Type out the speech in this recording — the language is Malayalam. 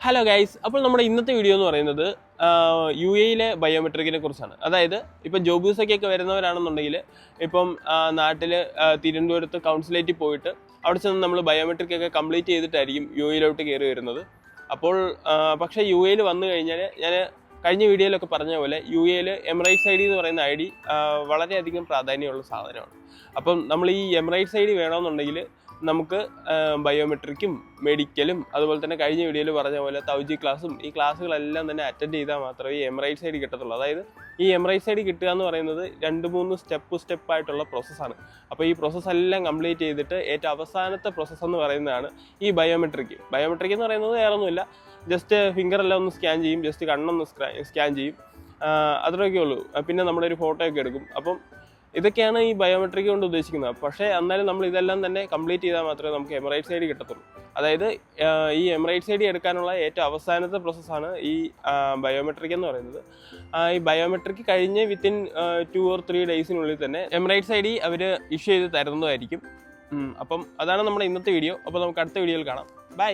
ഹലോ ഗൈസ്, അപ്പോൾ നമ്മുടെ ഇന്നത്തെ വീഡിയോ എന്ന് പറയുന്നത് യു എയിലെ ബയോമെട്രിക്കിനെ കുറിച്ചാണ്. അതായത് ഇപ്പം ജോബ് വിസയ്ക്കൊക്കെ വരുന്നവരാണെന്നുണ്ടെങ്കിൽ ഇപ്പം നാട്ടിൽ തിരുവനന്തപുരത്ത് കൗൺസിലേറ്റിൽ പോയിട്ട് അവിടെ ചെന്ന് നമ്മൾ ബയോമെട്രിക് ഒക്കെ കംപ്ലീറ്റ് ചെയ്തിട്ടായിരിക്കും യു എയിലോട്ട് കയറി വരുന്നത്. അപ്പോൾ പക്ഷേ യു എയിൽ വന്നു കഴിഞ്ഞാൽ ഞാൻ കഴിഞ്ഞ വീഡിയോയിലൊക്കെ പറഞ്ഞ പോലെ യു എയിൽ എമിറേറ്റ്സ് ഐ ഡി എന്ന് പറയുന്ന ഐ ഡി വളരെയധികം പ്രാധാന്യമുള്ള സാധനമാണ്. അപ്പം നമ്മൾ ഈ എമിറേറ്റ്സ് ഐ ഡി വേണമെന്നുണ്ടെങ്കിൽ നമുക്ക് ബയോമെട്രിക്കും മെഡിക്കലും അതുപോലെ തന്നെ കഴിഞ്ഞ വീഡിയോയിൽ പറഞ്ഞ പോലെ തൗജി ക്ലാസ്സും ഈ ക്ലാസ്സുകളെല്ലാം തന്നെ അറ്റൻഡ് ചെയ്താൽ മാത്രമേ ഈ എമിറേറ്റ്സ് ഐ ഡി കിട്ടത്തുള്ളൂ. അതായത് ഈ എമിറേറ്റ്സ് ഐ ഡി കിട്ടുക എന്ന് പറയുന്നത് 2-3 സ്റ്റെപ്പായിട്ടുള്ള പ്രോസസ്സാണ്. അപ്പോൾ ഈ പ്രോസസ്സ് എല്ലാം കംപ്ലീറ്റ് ചെയ്തിട്ട് ഏറ്റവും അവസാനത്തെ പ്രോസസ്സ് എന്ന് പറയുന്നതാണ് ഈ ബയോമെട്രിക് എന്ന് പറയുന്നത് വേറൊന്നുമില്ല, ജസ്റ്റ് ഫിംഗറെല്ലാം ഒന്ന് സ്കാൻ ചെയ്യും, ജസ്റ്റ് കണ്ണൊന്ന് സ്കാൻ ചെയ്യും, അത്രയൊക്കെ ഉള്ളൂ. പിന്നെ നമ്മുടെ ഒരു ഫോട്ടോ ഒക്കെ എടുക്കും. അപ്പം ഇതൊക്കെയാണ് ഈ ബയോമെട്രിക് കൊണ്ട് ഉദ്ദേശിക്കുന്നത്. പക്ഷേ എന്നാലും നമ്മൾ ഇതെല്ലാം തന്നെ കംപ്ലീറ്റ് ചെയ്താൽ മാത്രമേ നമുക്ക് എമിറേറ്റ്സ് ഐ ഡി കിട്ടത്തുള്ളൂ. അതായത് ഈ എമിറേറ്റ്സ് ഐ ഡി എടുക്കാനുള്ള ഏറ്റവും അവസാനത്തെ പ്രോസസ്സാണ് ഈ ബയോമെട്രിക് എന്ന് പറയുന്നത്. ഈ ബയോമെട്രിക് കഴിഞ്ഞ് വിത്തിൻ 2 or 3 ഡേയ്സിനുള്ളിൽ തന്നെ എമിറേറ്റ്സ് ഐ ഡി അവർ ഇഷ്യൂ ചെയ്ത് തരുന്നതായിരിക്കും. അപ്പം അതാണ് നമ്മുടെ ഇന്നത്തെ വീഡിയോ. അപ്പോൾ നമുക്ക് അടുത്ത വീഡിയോയിൽ കാണാം. ബൈ.